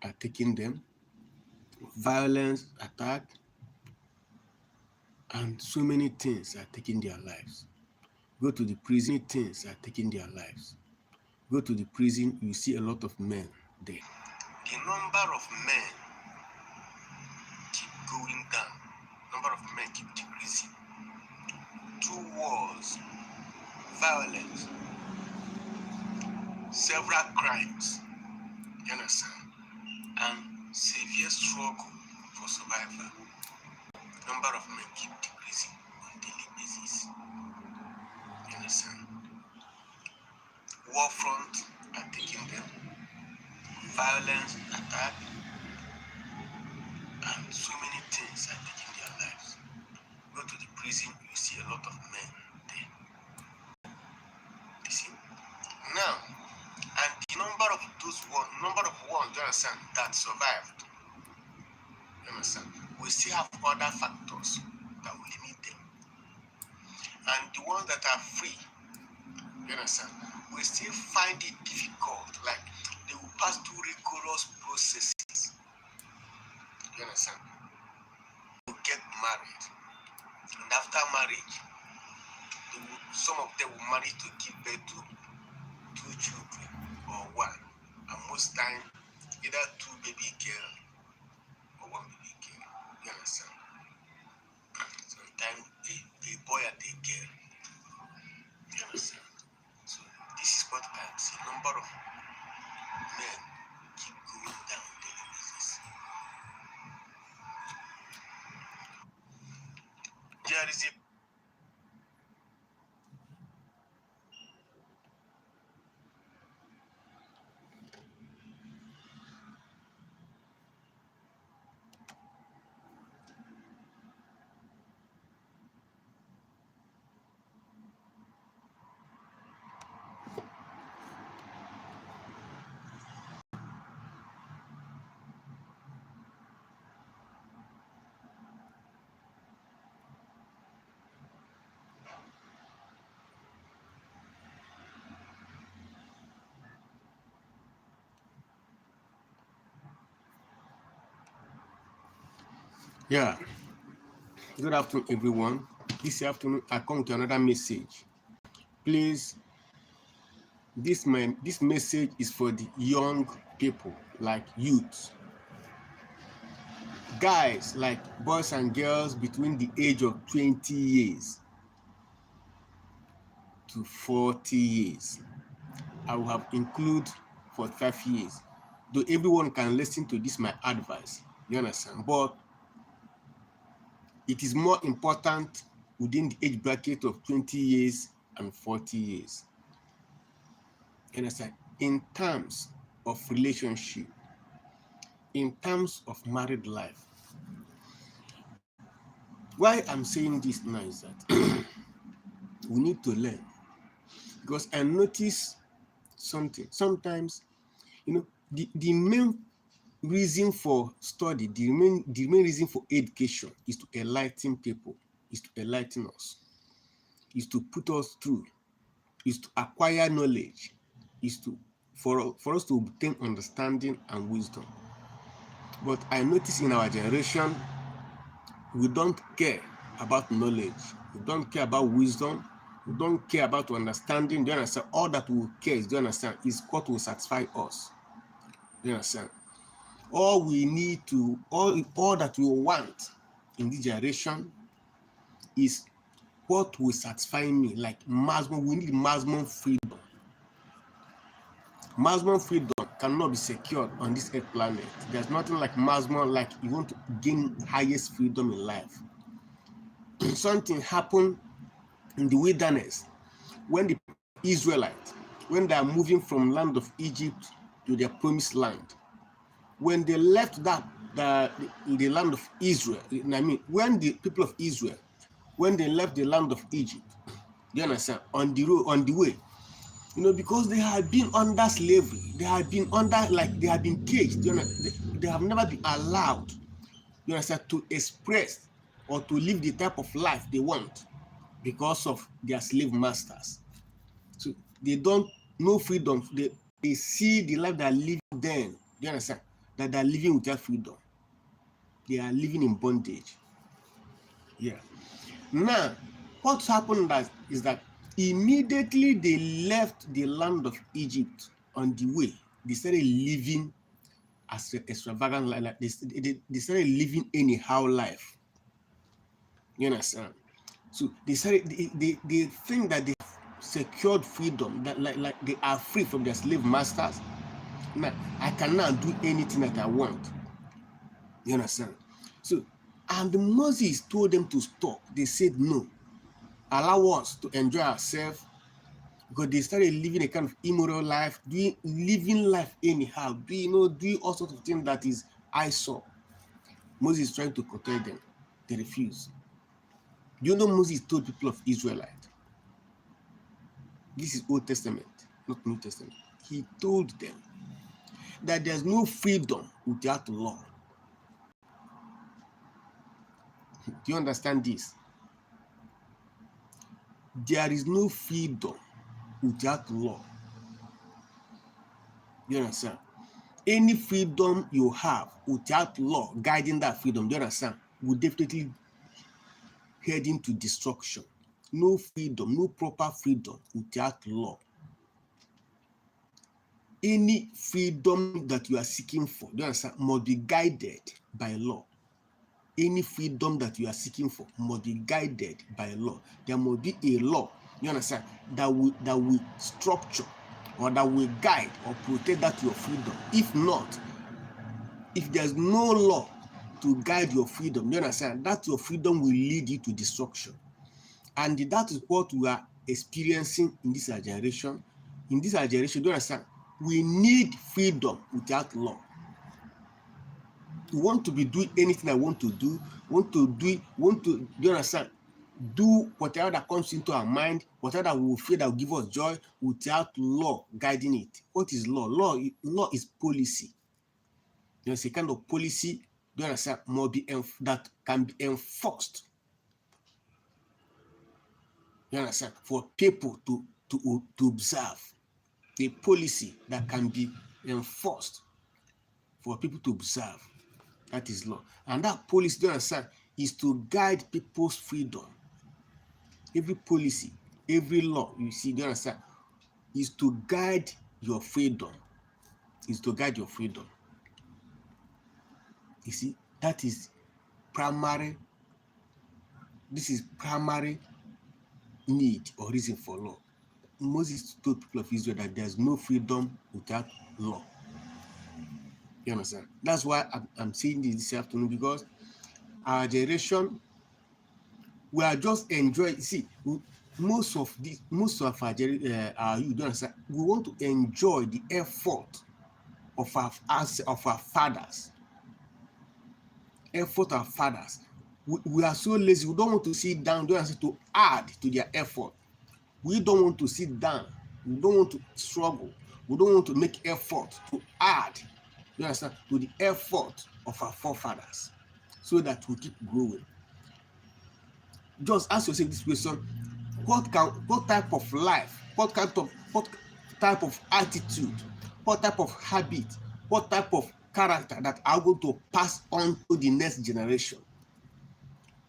are taking them, violence, attack, and so many things are taking their lives. Go to the prison, things are taking their lives. Go to the prison, you see a lot of men there. The number of men keep going down. Number of men keep decreasing. Through wars, violence, several crimes, you understand, and severe struggle for survival. Number of men keep decreasing on daily basis. You understand? War front are taking them, violence, attack, and so many things are taking their lives. Go to the prison, you see a lot of men there. You see? Now, and the number of ones, you understand, that survived, you understand, we still have other factors that will limit them. And the ones that are free, you understand, we still find it difficult, like they will pass through rigorous processes. You understand? They will get married, and after marriage, some of them will manage to give birth to 2 children or 1, and most time either 2 baby girl or 1 baby girl. You understand? Sometimes a boy and a girl. You understand? So this is what I see. Number of men keep going down on daily basis. There is a Yeah, good afternoon, everyone. This afternoon, I come to another message. Please, this message is for the young people, like youths. Guys, like boys and girls between the age of 20 years to 40 years. I will have include 45 years. Though everyone can listen to this, my advice, you understand? But it is more important within the age bracket of 20 years and 40 years. You understand? In terms of relationship, in terms of married life. Why I'm saying this now is that we need to learn. Because I notice something. Sometimes, the main reason for study, the main reason for education is to enlighten people, is to enlighten us, is to put us through, is to acquire knowledge, is to for us to obtain understanding and wisdom. But I notice in our generation, we don't care about knowledge, we don't care about wisdom, we don't care about understanding. Do you understand? All that we care is, do you understand, is what will satisfy us. Do you understand? All we need to, all that we want in this generation is what will satisfy me, like maximum. We need maximum freedom. Maximum freedom cannot be secured on this earth planet. There's nothing like maximum, like you want to gain highest freedom in life. Something happened in the wilderness when the Israelites, when they are moving from land of Egypt to their promised land. When they left the land of Israel, when the people of Israel, when they left the land of Egypt, you understand, on the way, because they had been under slavery, they had been caged, they have never been allowed, you understand, to express or to live the type of life they want because of their slave masters. So they don't know freedom. They see the life they are living then, you understand, that are living without freedom. They are living in bondage. Yeah. Now, what's happened is that immediately they left the land of Egypt on the way, they started living as extravagant life. They started living anyhow life. You understand? So they think that they have secured freedom, that like they are free from their slave masters. Now I can now do anything that I want. You understand? So, and Moses told them to stop. They said no. Allow us to enjoy ourselves, because they started living a kind of immoral life, living life anyhow, doing all sorts of things that is eyesore. Moses is trying to protect them. They refuse. Moses told people of Israelite, this is Old Testament, not New Testament. He told them that there's no freedom without law. Do you understand this? There is no freedom without law. You understand? Any freedom you have without law guiding that freedom, do you understand, will definitely head into destruction. No freedom, no proper freedom without law. Any freedom that you are seeking for, do you understand, must be guided by law. Any freedom that you are seeking for must be guided by law. There must be a law, you understand, that will structure or that will guide or protect that your freedom. If not, if there's no law to guide your freedom, you understand, that your freedom will lead you to destruction. And that is what we are experiencing in this generation. In this generation, do you understand, we need freedom without law. You want to be doing anything I want to do, do you understand, do whatever that comes into our mind, whatever that we will feel that will give us joy, without law guiding it. What is law? Law is policy. There's a kind of policy, do you understand, that can be enforced. You understand? For people to observe. A policy that can be enforced for people to observe. That is law. And that policy, do you understand, is to guide people's freedom. Every policy, every law, you see, do you understand, is to guide your freedom. Is to guide your freedom. You see, that is primary. This is primary need or reason for law. Moses told people of Israel that there's no freedom without law. You understand? That's why I'm saying this afternoon, because our generation, we are just enjoying. See, most of our youth, don't understand. We want to enjoy the effort of our fathers. Effort of our fathers. We are so lazy. We don't want to sit down, don't understand, to add to their effort. We don't want to sit down. We don't want to struggle. We don't want to make effort to add, you understand, to the effort of our forefathers, so that we keep growing. Just ask yourself this question: what type of life, what type of attitude, what type of habit, what type of character that are going to pass on to the next generation?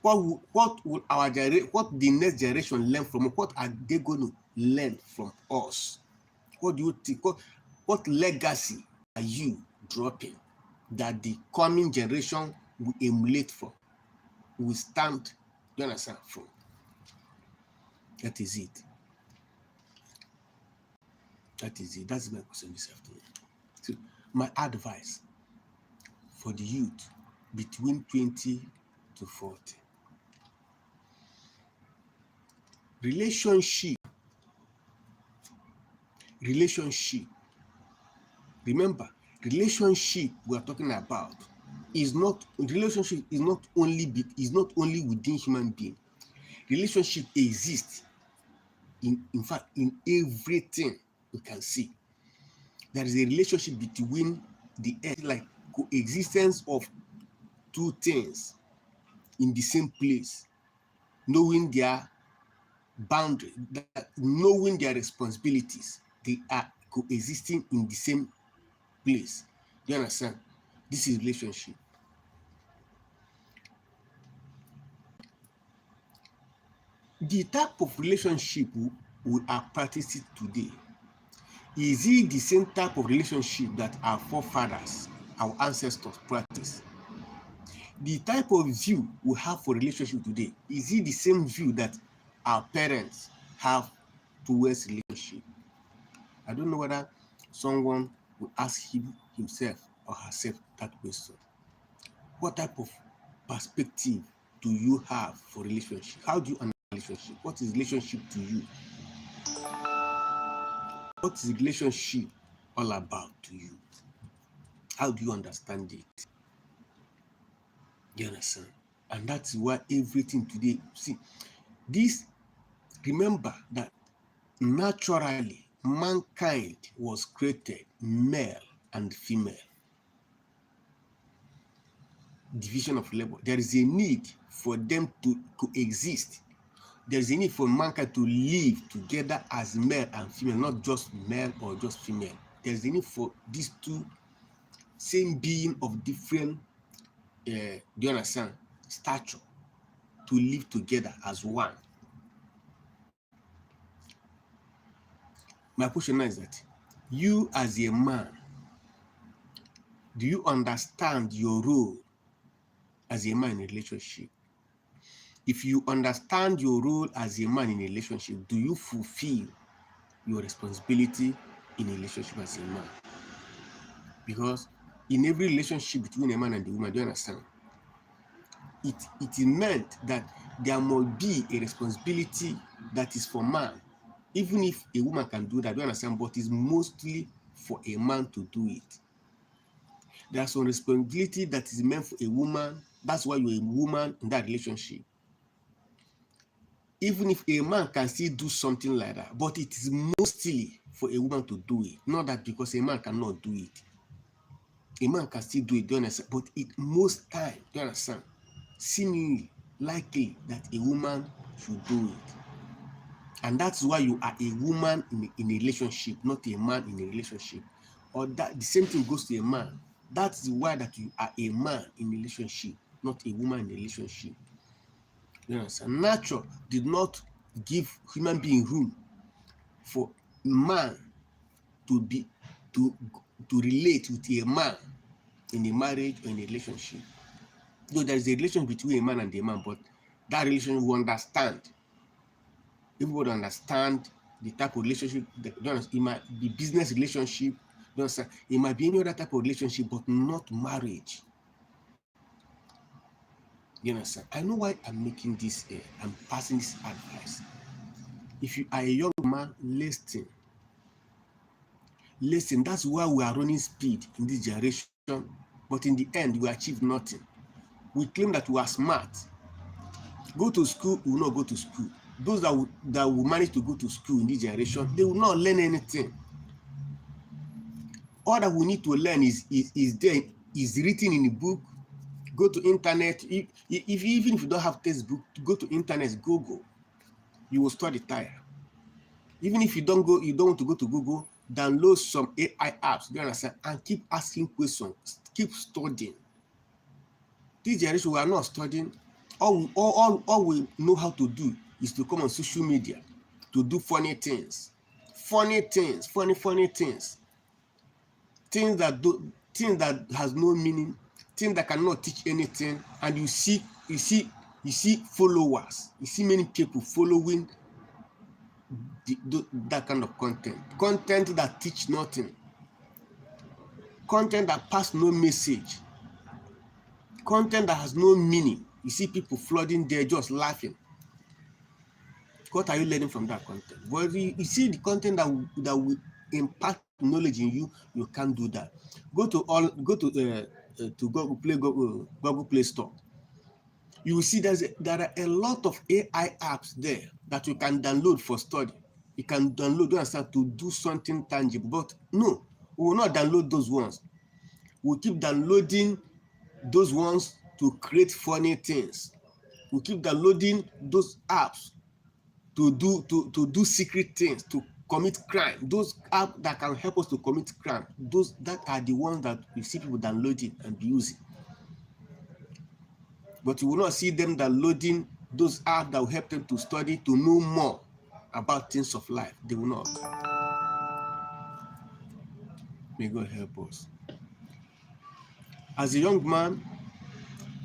What the next generation learn from us? What are they going to learn from us? What do you think? What legacy are you dropping that the coming generation will emulate from, will stand, you understand, from? That is it. That is it. That's my question this afternoon. So my advice for the youth between 20 to 40. Relationship. Remember, relationship we are talking about is not only within human being. Relationship exists in fact in everything we can see. There is a relationship between the earth, like coexistence of two things in the same place, knowing their boundaries, knowing their responsibilities. They are coexisting in the same place. Do you understand? This is relationship. The type of relationship we are practicing today, is it the same type of relationship that our forefathers, our ancestors practiced? The type of view we have for relationship today, is it the same view that our parents have towards relationship? I don't know whether someone will ask himself or herself that question. What type of perspective do you have for relationship? How do you understand relationship? What is relationship to you? What is relationship all about to you? How do you understand it? You understand? And that's why everything today, see, this, remember that naturally mankind was created male and female. Division of labor. There is a need for them to coexist. There is a need for mankind to live together as male and female, not just male or just female. There is a need for these two same being of different, do you understand, stature, to live together as one. My question now is that you as a man, do you understand your role as a man in a relationship? If you understand your role as a man in a relationship, do you fulfill your responsibility in a relationship as a man? Because in every relationship between a man and a woman, do you understand? It is meant that there must be a responsibility that is for man, even if a woman can do that, do you understand? But it's mostly for a man to do it. There's some responsibility that is meant for a woman. That's why you're a woman in that relationship. Even if a man can still do something like that, but it is mostly for a woman to do it. Not that because a man cannot do it. A man can still do it, do you understand? But it most time, do you understand? Seemingly likely that a woman should do it. And that's why you are a woman in a relationship, not a man in a relationship. Or that the same thing goes to a man. That's why that you are a man in a relationship, not a woman in a relationship. You understand? Nature did not give human being room for man to relate with a man in a marriage or in a relationship. Though there is a relation between a man and a man, but that relation will understand. Everybody understand the type of relationship. It might be business relationship. It might be any other type of relationship, but not marriage. You understand? I know why I'm making this. I'm passing this advice. If you are a young man, listen. Listen. That's why we are running speed in this generation, but in the end, we achieve nothing. We claim that we are smart. Go to school, we will not go to school. Those that will manage to go to school in this generation, they will not learn anything. All that we need to learn is written in a book. Go to internet. Even if you don't have textbook, go to internet, Google. You will study tire. Even if you don't want to go to Google, download some AI apps, do you understand? And keep asking questions, keep studying. This generation, we are not studying. All we know how to do is to come on social media to do funny things. Funny things. Things that has no meaning, things that cannot teach anything, and you see followers. You see many people following that kind of content that teach nothing, content that pass no message, content that has no meaning. You see people flooding there just laughing. What are you learning from that content? Well, you see the content that will impact knowledge in you, you can't do that. Go to Google Play Store. You will see there are a lot of AI apps there that you can download for study. You can download and start to do something tangible. But no, we will not download those ones. We'll keep downloading those ones to create funny things. We'll keep downloading those apps to do secret things, to commit crime. Those apps that can help us to commit crime, those that are the ones that we see people downloading and using. But you will not see them downloading those apps that will help them to study, to know more about things of life. They will not. May God help us. As a young man,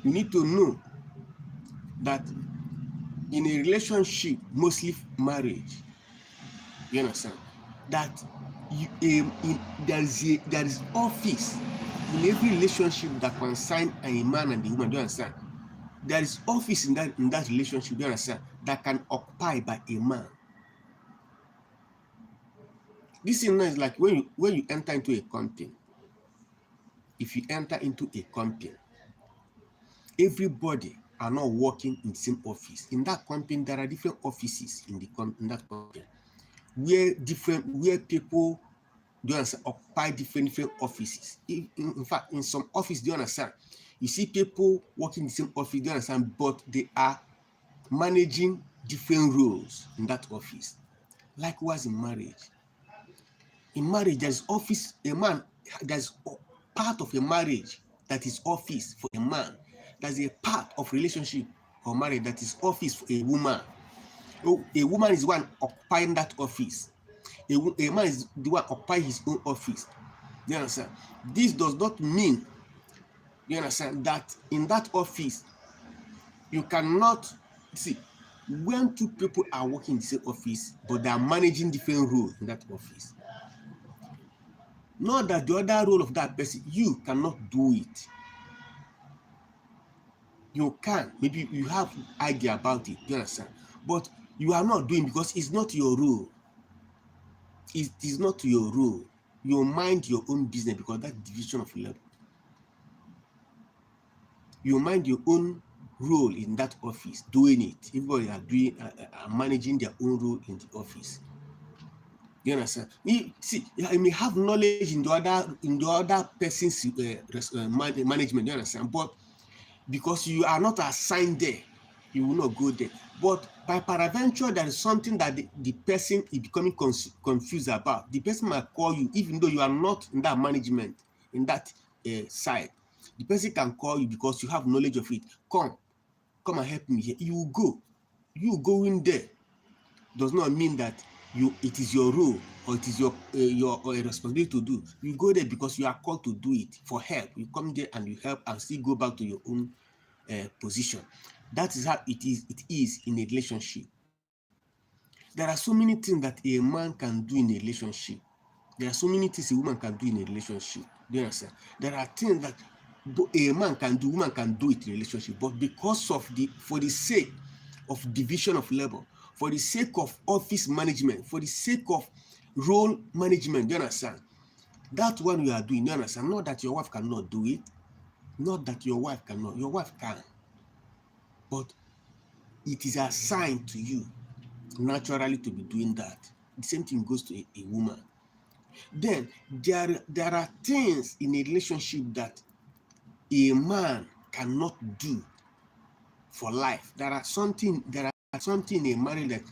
you need to know that in a relationship, mostly marriage, you understand, that there is office in every relationship that concerns a man and a woman. Do you understand? There is office in that relationship. Do you understand? That can occupy by a man. This thing is like when you enter into a company. If you enter into a company, everybody are not working in the same office. In that company, there are different offices in that company where people, do you understand, occupy different offices. In fact, in some office, do you understand, you see people working in the same office, do you understand, but they are managing different roles in that office. Likewise in marriage. In marriage, there's office, there's part of a marriage that is office for a man. There's a part of relationship or marriage that is office for a woman. A woman is the one occupying that office. A man is the one occupying his own office. You understand? This does not mean, you understand, that in that office you cannot see when two people are working in the same office, but they are managing different roles in that office. Not that the other role of that person, you cannot do it. You can, maybe you have idea about it, you understand, but you are not doing because it's not your role. It is not your role. You mind your own business because that's division of labor. You mind your own role in that office, doing it. Everybody are doing, managing their own role in the office. You understand? I may have knowledge in the other person's management. You understand? But because you are not assigned there, you will not go there. But by peradventure, there is something that the person is becoming confused about. The person might call you, even though you are not in that management, in that side. The person can call you because you have knowledge of it. Come and help me here. You will go. You going there does not mean that it is your role or it is your responsibility to do. You go there because you are called to do it for help. You come there and you help and still go back to your own position. That is how it is in a relationship. There are so many things that a man can do in a relationship. There are so many things a woman can do in a relationship. Do you understand? There are things that a man can do, woman can do it in a relationship, but because of for the sake of division of labor, for the sake of office management, for the sake of role management, do you understand? That one you are doing, do you understand? Not that your wife cannot do it, not that your wife cannot, your wife can, but it is assigned to you naturally to be doing that. The same thing goes to a woman. Then there are things in a relationship that a man cannot do for life. There are something in a marriage that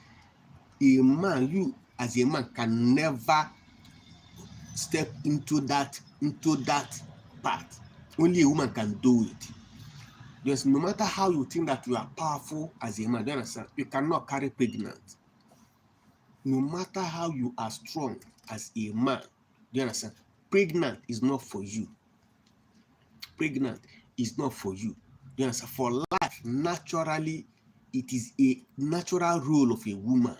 a man, you as a man, can never step into that part. Only a woman can do it. Yes, no matter how you think that you are powerful as a man, do you understand? You cannot carry pregnant. No matter how you are strong as a man, do you understand? Pregnant is not for you. Pregnant is not for you. Do you understand? For life, naturally, it is a natural role of a woman.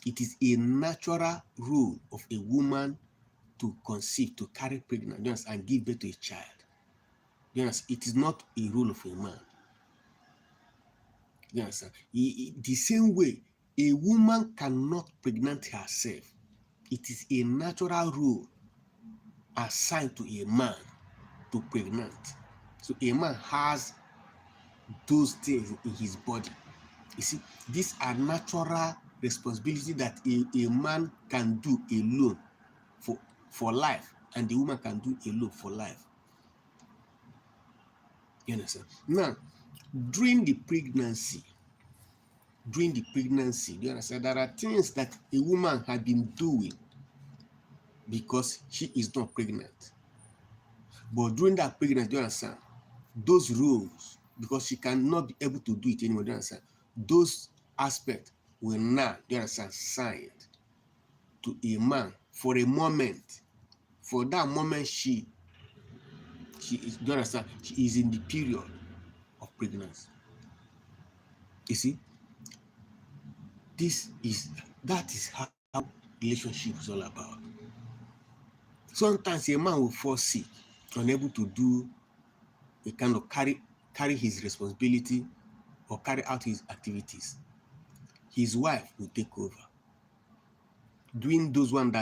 It is a natural role of a woman to conceive, to carry pregnant, do you understand, and give birth to a child. Do you understand? It is not a role of a man. Do you understand? The same way, a woman cannot pregnant herself. It is a natural role assigned to a man to pregnant. So a man has those things in his body. You see, these are natural responsibilities that a man can do alone for life, and the woman can do alone for life. You understand? Now, during the pregnancy, during the pregnancy. Do you understand? There are things that a woman had been doing because she is not pregnant. But during that pregnancy, do you understand? Those rules, because she cannot be able to do it anymore, do you understand? Those aspects will now, do you understand, signed to a man for a moment. For that moment, she is, do you understand? She is in the period of pregnancy. You see, that is how relationship is all about. Sometimes a man will fall sick, unable to do a kind of carry his responsibility or carry out his activities. His wife will take over, doing those ones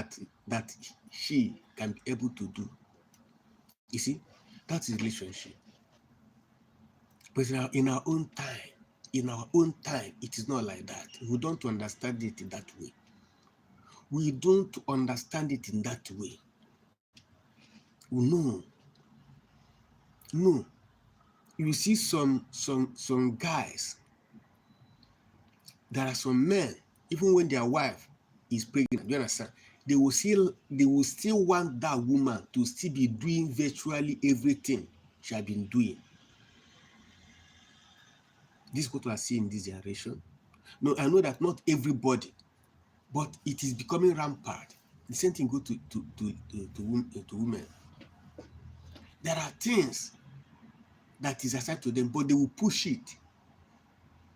that she can be able to do. You see, that's a relationship. But in our own time, it is not like that. We don't understand it in that way. We don't understand it in that way. No. You see some guys, there are some men, even when their wife is pregnant, you understand, they will still want that woman to still be doing virtually everything she has been doing. This is what we are seeing in this generation. No, I know that not everybody, but it is becoming rampant. The same thing goes to women. There are things that is assigned to them, but they will push it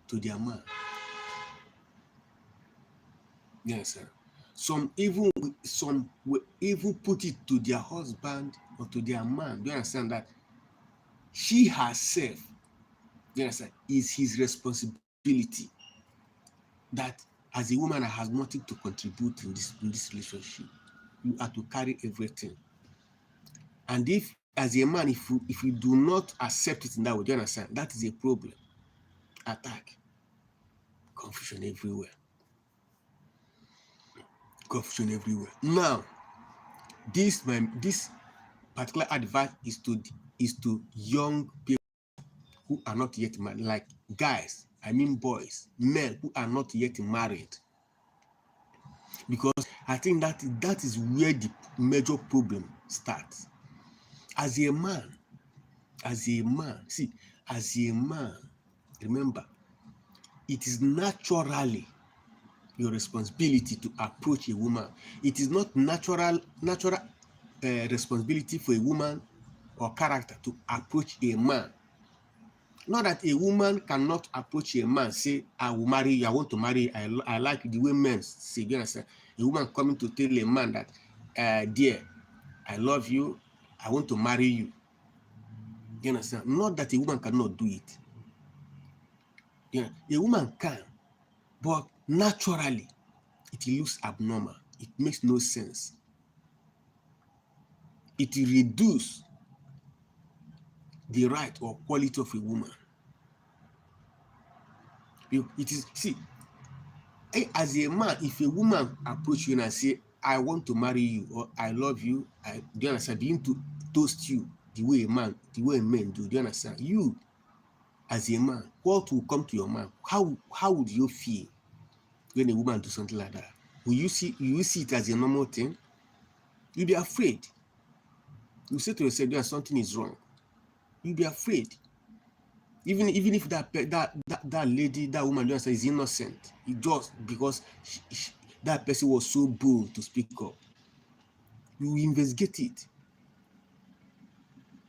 to their man. Yes, sir. Some will even put it to their husband or to their man. Do you understand that she herself, do you understand, is his responsibility? That as a woman that has nothing to contribute in this relationship, you are to carry everything. And if as a man, if you do not accept it in that way, do you understand? That is a problem. Attack, confusion everywhere. Confusion everywhere. Now, this particular advice is to young people who are not yet married, like guys, I mean boys, men who are not yet married. Because I think that is where the major problem starts. As a man, remember, it is naturally your responsibility to approach a woman. It is not natural responsibility for a woman or character to approach a man. Not that a woman cannot approach a man, say, I will marry you, I want to marry you, I like the way men say, you understand? A woman coming to tell a man that, dear, I love you, I want to marry you. You understand? Not that a woman cannot do it. You know, a woman can, but naturally, it looks abnormal. It makes no sense. It reduces the right or quality of a woman. It is, see, as a man, if a woman approach you and say, I want to marry you, or I love you, do you understand? Begin to toast you the way men do. Do you understand? You, as a man, what will come to your mind? How would you feel when a woman do something like that? Will you see it as a normal thing? You'll be afraid. You say to yourself, yeah, something is wrong. You'll be afraid. Even if that lady, that woman, is innocent, it just because that person was so bold to speak up. You investigate it.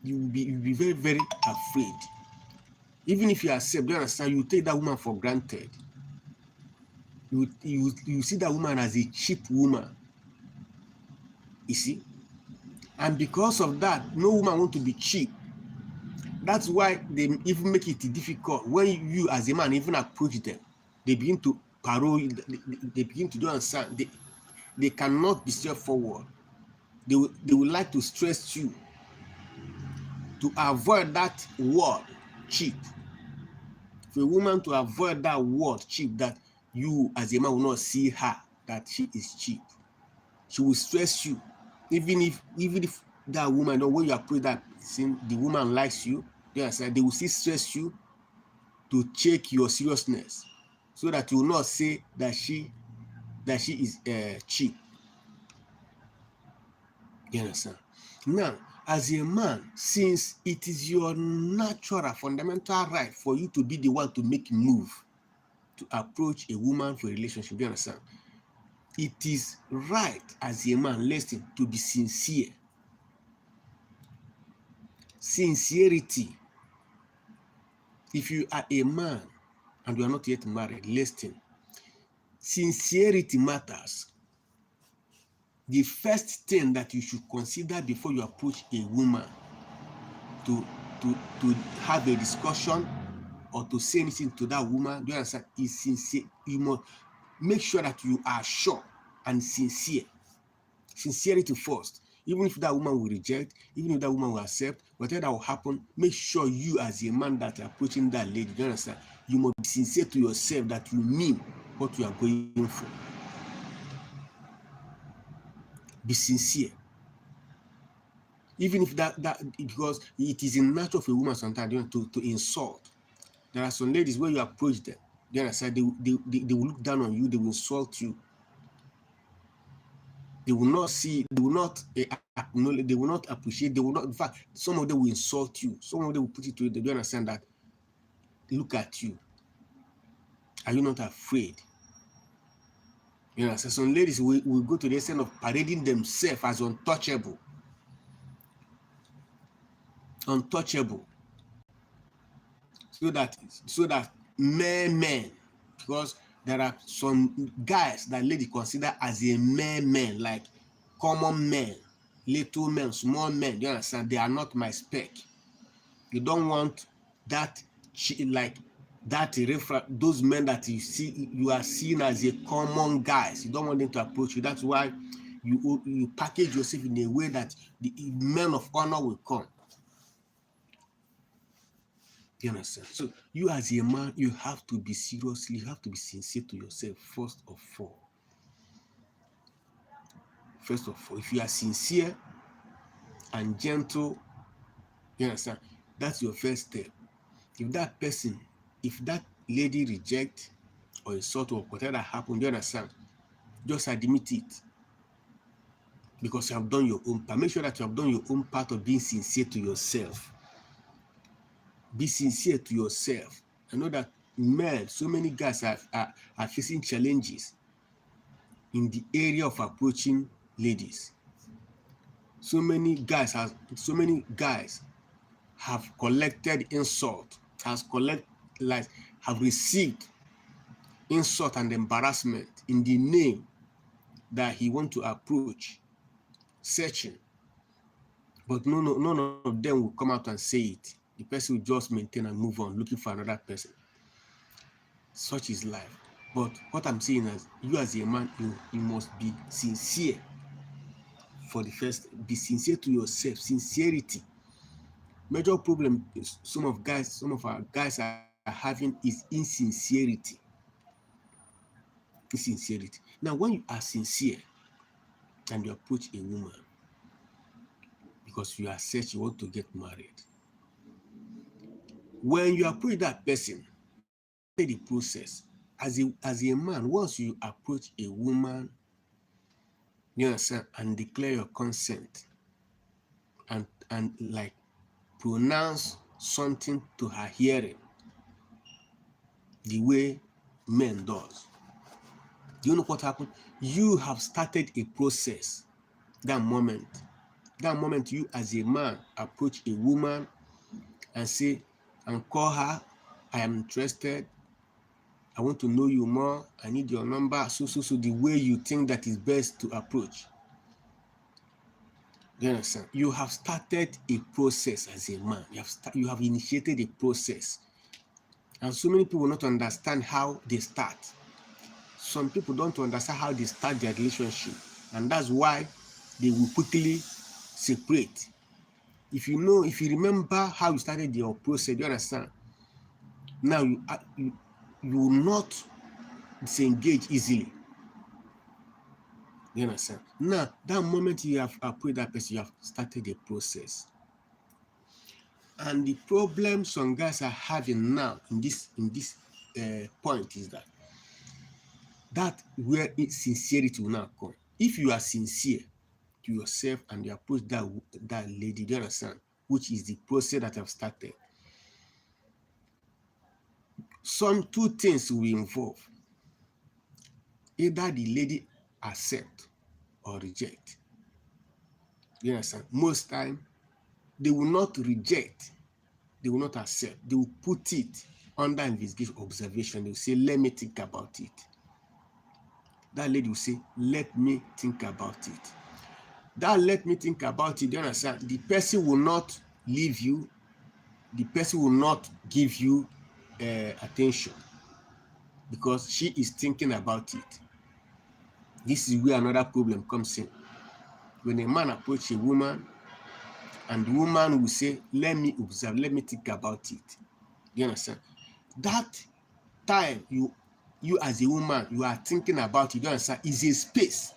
You will be very, very afraid. Even if you accept, you understand, you take that woman for granted. You see that woman as a cheap woman. You see? And because of that, no woman wants to be cheap. That's why they even make it difficult. When you as a man even approach them, they begin to parole, they begin to do understand. They cannot be straightforward. They would like to stress you to avoid that word cheap. For a woman to avoid that word cheap, that you as a man will not see her that she is cheap. She will stress you, even if that woman, or when you approach that, the woman likes you, yes, they will still stress you to check your seriousness. so that you will not say that she is cheap. You understand? Now, as a man, since it is your natural, fundamental right for you to be the one to make a move, to approach a woman for a relationship, you understand? It is right as a man, listen, to be sincere. Sincerity. If you are a man and you are not yet married, listen. Sincerity matters. The first thing that you should consider before you approach a woman to have a discussion or to say anything to that woman, do you understand, is sincere. You must make sure that you are sure and sincere. Sincerity first. Even if that woman will reject, even if that woman will accept, whatever that will happen, make sure you as a man that are approaching that lady, do you understand, you must be sincere to yourself that you mean what you are going for. Be sincere. Even if that because it is in nature of a woman sometimes to insult. There are some ladies where you approach them, they understand, they will look down on you, they will insult you. They will not see, they will not acknowledge, they will not appreciate, they will not, in fact, some of them will insult you, some of them will put it to you, they don't understand that, look at you. Are you not afraid? You know, so some ladies will go to the extent of parading themselves as untouchable. Untouchable. So that men, because there are some guys that lady consider as a men, like common men, little men, small men, you understand? They are not my spec. You don't want that, like that those men that you are seen as a common guys. You don't want them to approach you. That's why you package yourself in a way that the men of honor will come. You understand? So you as a man, you have to be serious, you have to be sincere to yourself first of all. First of all, if you are sincere and gentle, you understand, that's your first step. If that lady reject or insult or whatever happened, you understand, just admit it. Because you have done your own part. Make sure that you have done your own part of being sincere to yourself. Be sincere to yourself. I know that men, so many guys are facing challenges in the area of approaching ladies. So many guys have collected insult, have received insult and embarrassment in the name that he want to approach, searching. But none of them will come out and say it. The person will just maintain and move on, looking for another person. Such is life. But what I'm saying is, you as a man, you must be sincere. For the first, be sincere to yourself. Sincerity. Major problem is some of our guys are having is insincerity. Insincerity. Now, when you are sincere and you approach a woman because you are searching, you want to get married, when you approach that person, the process as a man, once you approach a woman, you understand, and declare your consent and like pronounce something to her hearing the way men does, do you know what happened? You have started a process. That moment you as a man approach a woman and say and call her, I am interested, I want to know you more, I need your number, so the way you think that is best to approach. You understand? You have started a process as a man. You have initiated a process. And so many people will not understand how they start. Some people don't understand how they start their relationship. And that's why they will quickly separate. If you remember how you started your process, you understand? Now you will not disengage easily. You understand? Now, that moment you have approached that person, you have started a process. And the problem some guys are having now in this point is that That where sincerity will now come. If you are sincere to yourself and you approach that lady, do you understand? Which is the process that I've started. Some two things will involve. Either the lady accept or reject. You understand? Most time, they will not reject. They will not accept. They will put it under investigation, observation. They will say, let me think about it. That lady will say, let me think about it. That let me think about it, do you understand? The person will not leave you. The person will not give you attention because she is thinking about it. This is where another problem comes in. When a man approaches a woman and the woman will say, let me observe, let me think about it. Do you understand? That time you as a woman, you are thinking about it, do you understand? Is a space.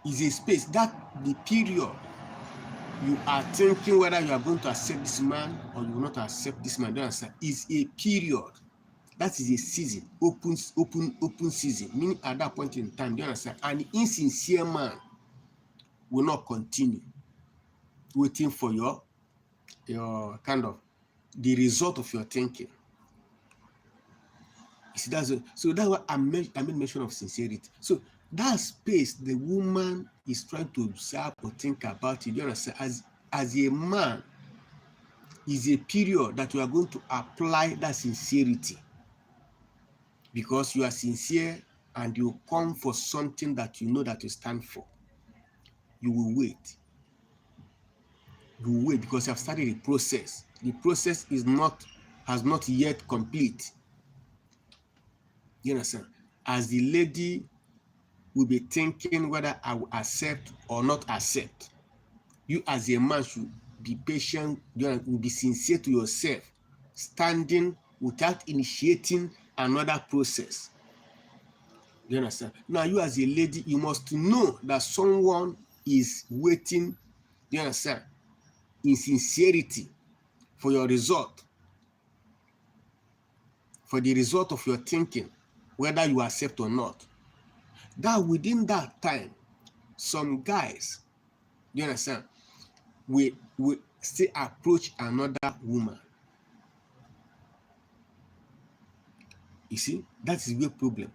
Is a space. That the period you are thinking whether you are going to accept this man or you will not accept this man, do you understand? Is a period. That is a season, open season. Meaning at that point in time, do you understand? An insincere man will not continue waiting for your kind of the result of your thinking. You see, so that's what I made mention of sincerity. So that space the woman is trying to observe or think about it, you understand, as a man, is a period that you are going to apply that sincerity. Because you are sincere and you come for something that you know that you stand for. You will wait. You will wait because you have started a process. The process has not yet complete. You understand? As the lady will be thinking whether I will accept or not accept, you as a man should be patient, you will be sincere to yourself, standing without initiating another process. You understand? Now, you as a lady, you must know that someone is waiting, you understand, in sincerity for your result, for the result of your thinking, whether you accept or not. That within that time, some guys, you understand, will still approach another woman. You see, that is the problem.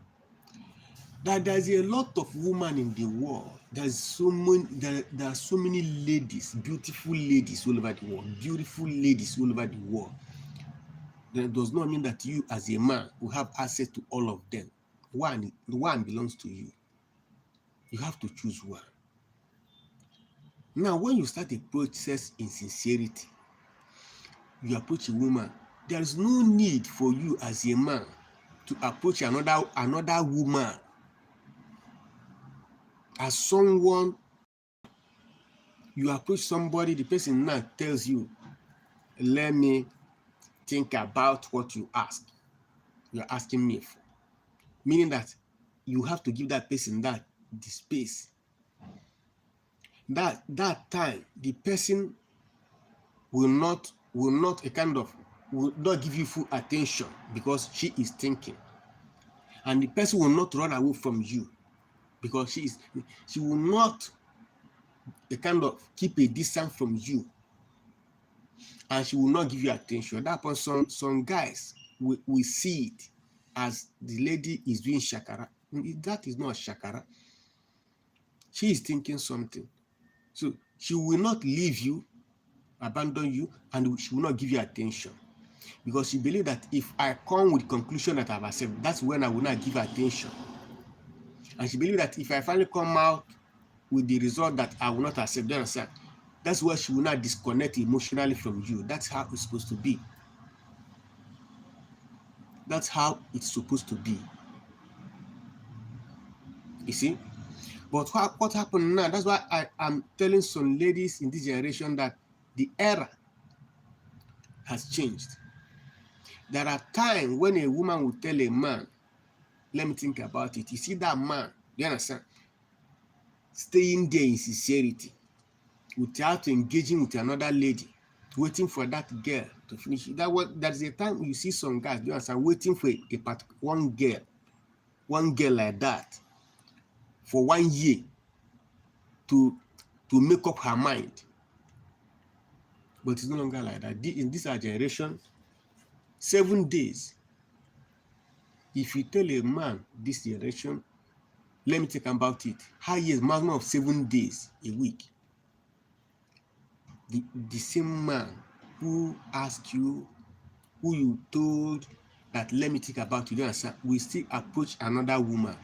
That there's a lot of women in the world. There are so many ladies, beautiful ladies all over the world, beautiful ladies all over the world. That does not mean that you as a man will have access to all of them. One belongs to you. You have to choose one. Now, when you start a process in sincerity, you approach a woman, there is no need for you as a man to approach another woman as someone. You approach somebody, the person now tells you, let me think about what you ask. You're asking me for. Meaning that you have to give that person the space. That time, the person will not give you full attention because she is thinking. And the person will not run away from you because she will not keep a distance from you. And she will not give you attention. At that point, some guys will see it as the lady is doing shakara. That is not shakara. She is thinking something. So she will not leave you, abandon you, and she will not give you attention. Because she believes that if I come with conclusion that I've accepted, that's when I will not give attention. And she believes that if I finally come out with the result that I will not accept, that's where she will not disconnect emotionally from you. That's how it's supposed to be. That's how it's supposed to be. You see? But what happened now? That's why I am telling some ladies in this generation that the era has changed. There are times when a woman will tell a man, let me think about it. You see that man, you understand? Staying there in sincerity without engaging with another lady, waiting for that girl to finish. That's a time you see some guys, you understand, waiting for one girl one girl like that for 1 year to make up her mind. But it's no longer like that. In this our generation, 7 days. If you tell a man this generation, let me think about it, highest maximum of 7 days a week. The same man who asked you, who you told that let me think about it, will still approach another woman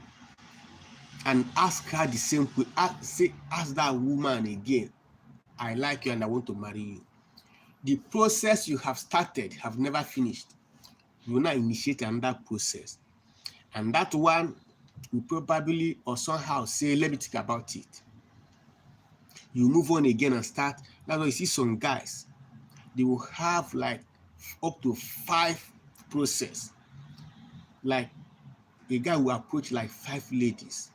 and ask her the same question. Ask that woman again, I like you and I want to marry you. The process you have started have never finished. You will now initiate another process. And that one will probably or somehow say, let me think about it. You move on again and start. That's why you see some guys, they will have like up to 5 process. Like a guy will approach like 5 ladies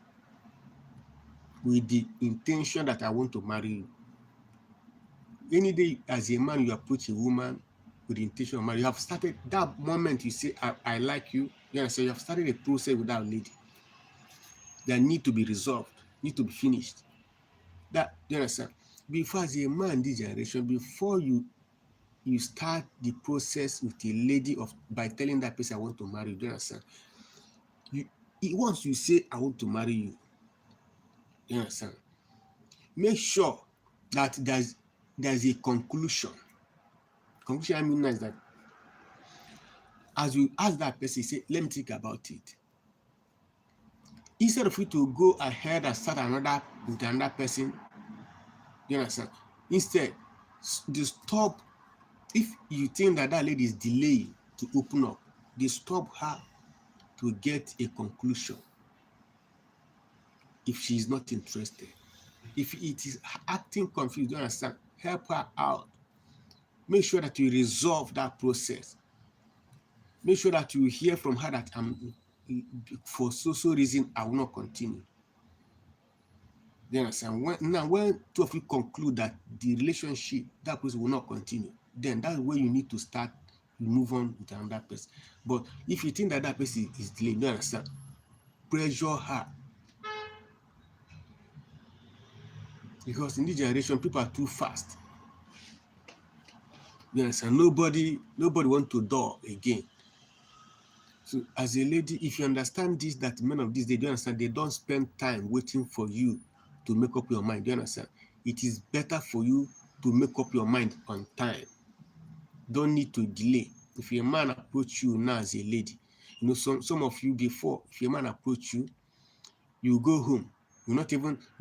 with the intention that I want to marry you. Any day as a man, you approach a woman with the intention of marriage, you have started that moment you say, I like you. You understand? You have started a process with that lady that need to be resolved, need to be finished. That, you understand? Before, as a man this generation, before you start the process with a lady by telling that person I want to marry you, do you understand? Once you say I want to marry you, you understand? Make sure that there's a conclusion. Conclusion I mean is that as you ask that person, say, let me think about it. Instead of you to go ahead and start with another person, you understand? Instead, they stop. If you think that lady is delaying to open up, they stop her to get a conclusion. If she is not interested, if it is acting confused, you understand? Help her out. Make sure that you resolve that process. Make sure that you hear from her that for so reason I will not continue. You understand? When two of you conclude that the relationship, that person will not continue, then that's where you need to start, move on with another person. But if you think that person is delayed, you understand? Pressure her. Because in this generation, people are too fast. You understand? Nobody wants to door again. So as a lady, if you understand this, that men of this day, do you understand? They don't spend time waiting for you to make up your mind. Do you understand? It is better for you to make up your mind on time. Don't need to delay. If a man approach you now as a lady, you know, some of you before, if a man approach you, you go home. You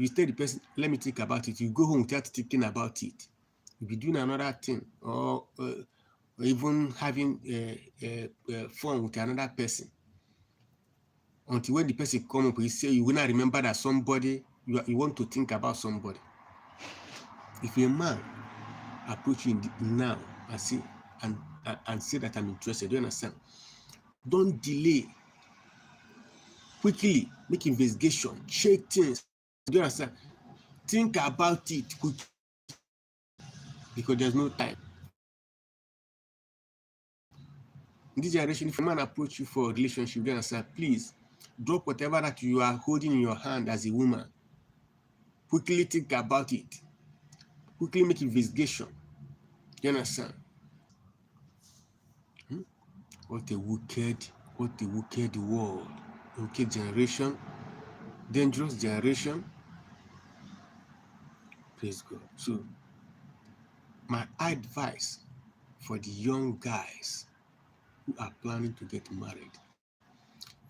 tell the person, let me think about it. You go home without thinking about it. You'll be doing another thing, or even having fun with another person. Until when the person come up, you will not remember that somebody, you want to think about somebody. If a man approach you now and say that I'm interested, do you understand? Don't delay. Quickly make investigation, check things. Do you understand? Think about it quickly, because there's no time. In this generation, if a man approach you for a relationship, do you understand? Please drop whatever that you are holding in your hand as a woman. Quickly think about it. Quickly make investigation. Do you understand? What a wicked world. A wicked generation. Dangerous generation. Praise God. So, my advice for the young guys who are planning to get married,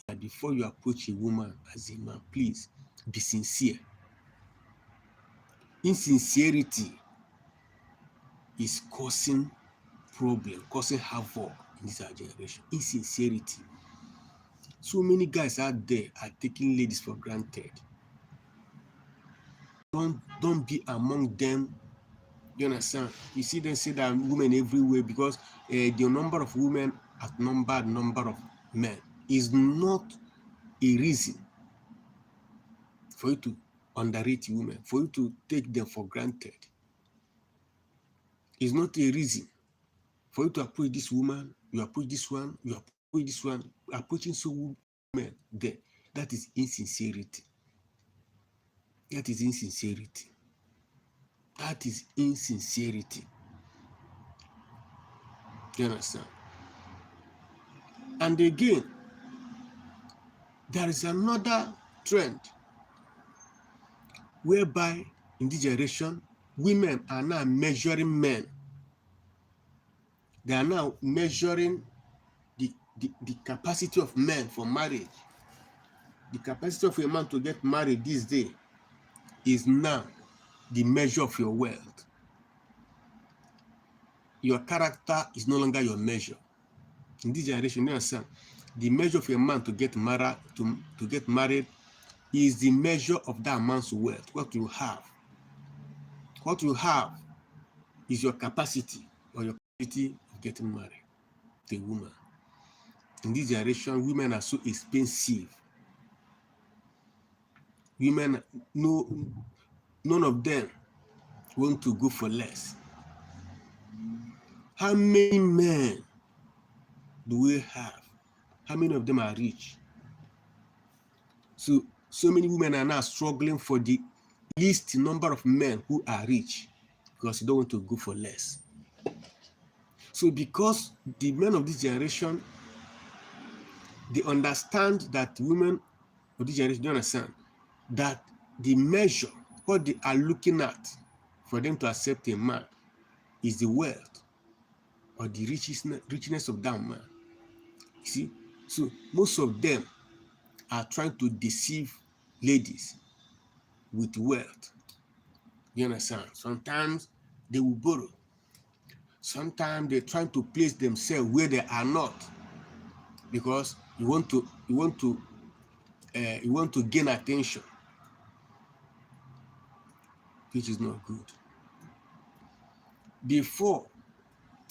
that before you approach a woman as a man, please be sincere. Insincerity is causing problem, causing havoc in this generation. Insincerity. So many guys out there are taking ladies for granted. Don't be among them. You understand? You see them say that women everywhere, because the number of women outnumber the number of men is not a reason for you to underrate women, for you to take them for granted. It's not a reason for you to approach this woman, you approach this one, you approach this one, approaching so women there. That is insincerity. That is insincerity. That is insincerity. You understand? And again, there is another trend whereby in this generation, women are now measuring men. They are now measuring the capacity of men for marriage. The capacity of a man to get married this day is now the measure of your wealth. Your character is no longer your measure. In this generation, you understand? The measure of a man to get married is the measure of that man's wealth, what you have. What you have is your capacity or your capacity of getting married to a woman. In this generation, women are so expensive. Women, none of them want to go for less. How many men do we have? How many of them are rich? So many women are now struggling for the least number of men who are rich because they don't want to go for less. So because the men of this generation, they understand that women of this generation don't understand that the measure, what they are looking at for them to accept a man is the wealth or the richness of that man. You see? So most of them are trying to deceive ladies with wealth. You understand? Sometimes they will borrow. Sometimes they're trying to place themselves where they are not, because you want to gain attention, which is not good. Before,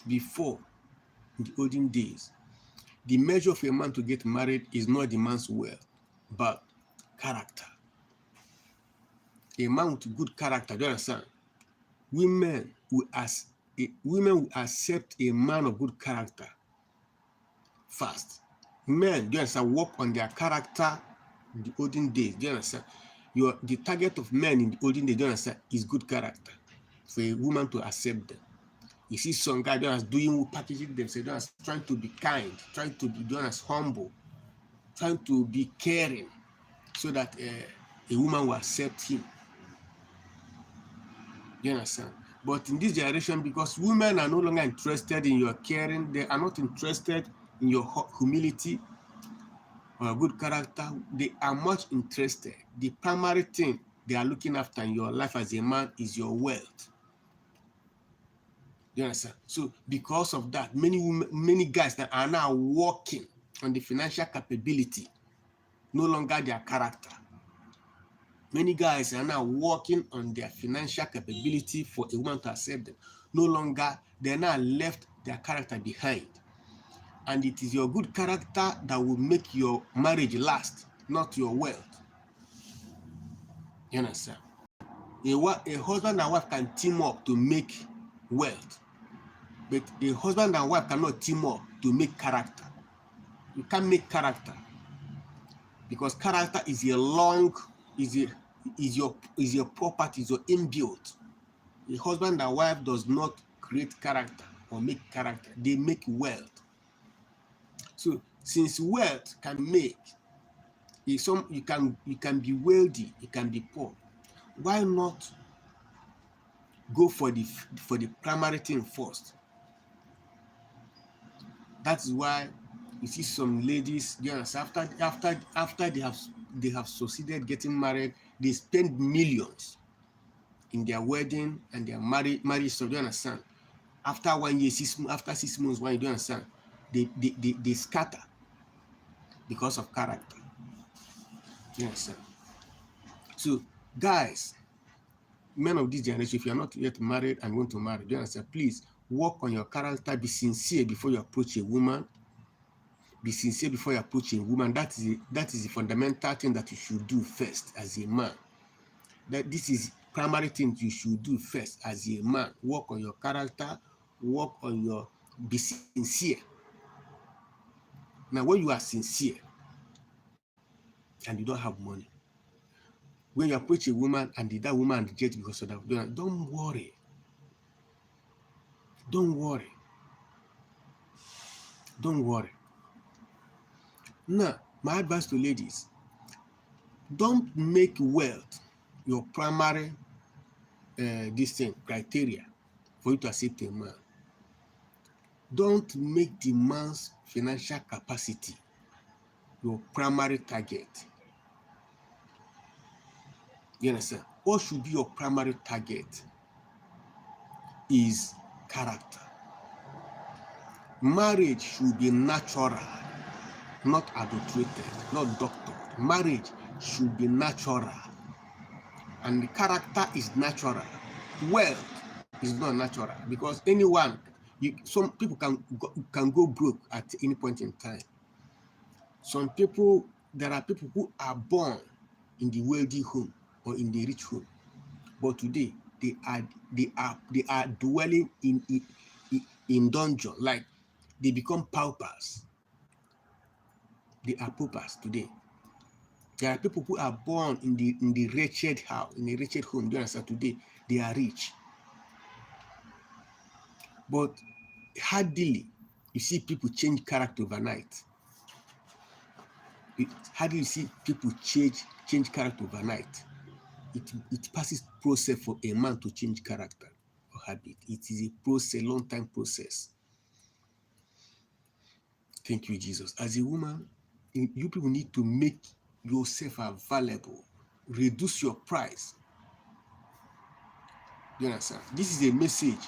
in the olden days, the measure of a man to get married is not the man's wealth, but character. A man with good character, do you understand? Women will accept a man of good character first. Men, do you understand, work on their character in the olden days. Do you understand? The target of men in the olden days, do you understand, is good character for a woman to accept them. You see some guy packaging themselves, trying to be kind, trying to be humble, trying to be caring, so that a woman will accept him. You understand? But in this generation, because women are no longer interested in your caring, they are not interested in your humility or good character, they are much interested. The primary thing they are looking after in your life as a man is your wealth. You understand? So because of that, many guys that are now working on the financial capability, no longer their character. Many guys are now working on their financial capability for a woman to accept them. No longer, they're now left their character behind. And it is your good character that will make your marriage last, not your wealth. You understand? A husband and wife can team up to make wealth, but a husband and wife cannot team up to make character. You can't make character, because character is your property, is your inbuilt. A husband and wife does not create character or make character; they make wealth. So since wealth can make, you can be wealthy, you can be poor. Why not go for the primary thing first? That is why you see some ladies, after they have succeeded getting married, they spend millions in their wedding and their marriage. So do you understand? After 1 year, after 6 months, why you don't understand? They scatter because of character. You understand? So guys, men of this generation, if you are not yet married and want to marry, do you understand? Please work on your character. Be sincere before you approach a woman. Be sincere before you approach a woman. That is the fundamental thing that you should do first as a man. This is primary thing you should do first as a man. Work on your character. Be sincere. Now, when you are sincere, and you don't have money. When you approach a woman and that woman rejects because of that, don't worry. Don't worry. Don't worry. Now, my advice to ladies, don't make wealth your primary criteria for you to accept a man. Don't make the man's financial capacity your primary target. You understand? What should be your primary target is character. Marriage should be natural, not adulterated, not doctored. Marriage should be natural, and the character is natural. Wealth is not natural, because anyone, some people can go broke at any point in time. There are people who are born in the wealthy home or in the rich home, but today they are dwelling in dungeon, like they become paupers. They are paupers today. There are people who are born in the wretched house, in a wretched home. You understand? Today they are rich, but hardly you see people change character overnight. Hardly you see people change character overnight. It passes process for a man to change character or habit. It is a process, long time process. Thank you, Jesus. As a woman, you people need to make yourself available. Reduce your price. You understand? This is a message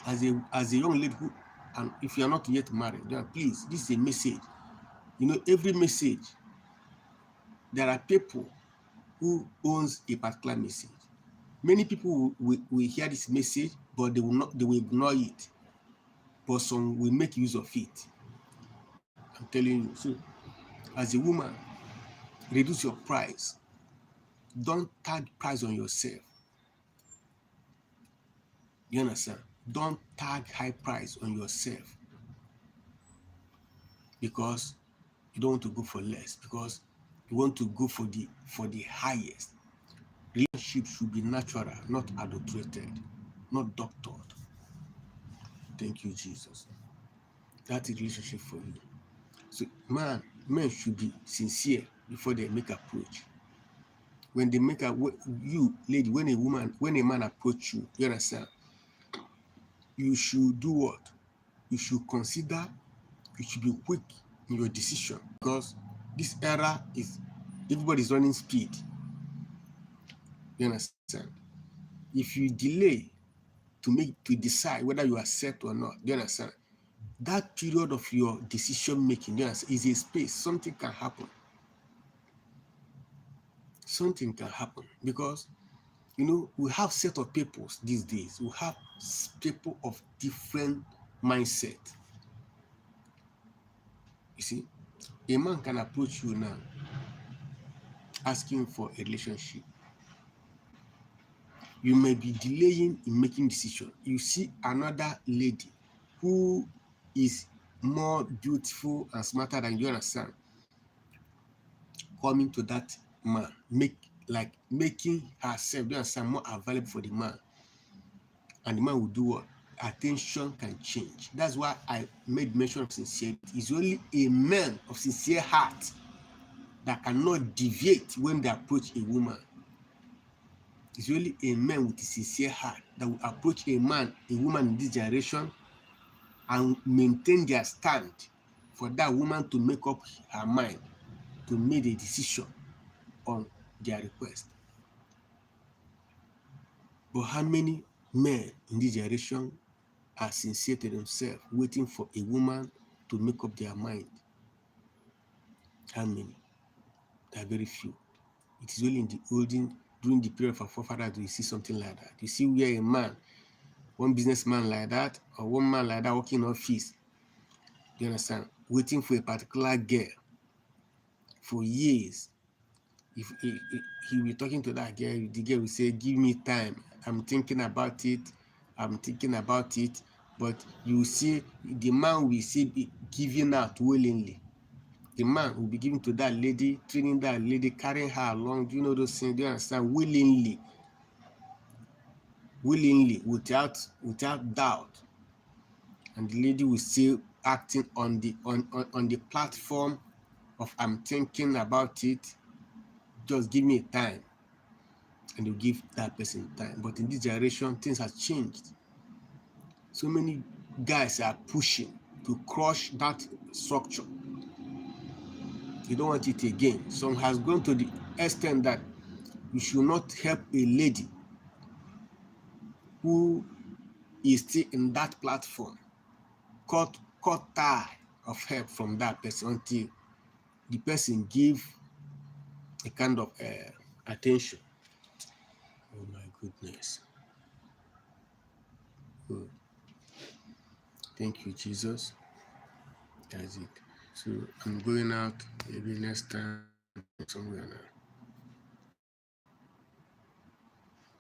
as a young lady who, and if you are not yet married, then please, this is a message. You know, every message, there are people who owns a particular message. Many people will hear this message, but they will ignore it. But some will make use of it. I'm telling you. So, as a woman, reduce your price. Don't tag price on yourself. You understand? Don't tag high price on yourself, because you don't want to go for less, because you want to go for the highest. Relationship should be natural, not adulterated, not doctored. Thank you, Jesus. That's a relationship for you. So men should be sincere before they make approach. When they make you lady, when a man approach you, you understand? You should do what? You should consider. You should be quick in your decision, because this era is everybody's running speed. You understand? If you delay to decide whether you accept or not, you understand? That period of your decision making, you understand, is a space. Something can happen. Something can happen, because you know we have set of people these days. We have people of different mindset. You see, a man can approach you now asking for a relationship. You may be delaying in making decision. You see another lady who is more beautiful and smarter than you, understand, coming to that man, making herself, you understand, more available for the man. And the man will do what? Attention can change. That's why I made mention of sincerity. It's only a man of sincere heart that cannot deviate when they approach a woman. It's really a man with a sincere heart that will approach a woman in this generation and maintain their stand for that woman to make up her mind to make a decision on their request. But how many men in this generation are sincere to themselves, waiting for a woman to make up their mind? How many? There are very few. It is only in the olden, during the period of our forefathers, do you see something like that. You see where a man, one businessman like that, or one man like that working in office, you understand, waiting for a particular girl for years. If he will be talking to that girl, the girl will say, "Give me time. I'm thinking about it. I'm thinking about it." But you see, the man will see be giving out willingly. The man will be giving to that lady, training that lady, carrying her along. Do you know those things? Do you understand? Willingly, without doubt. And the lady will still acting on the platform of I'm thinking about it. Just give me time. And you give that person time. But in this generation, things have changed. So many guys are pushing to crush that structure. You don't want it again. Some has gone to the extent that you should not help a lady who is still in that platform. Cut tie of help from that person until the person give a kind of attention. Oh my goodness. Oh, thank you, Jesus. That's it. So I'm going out maybe next time somewhere now.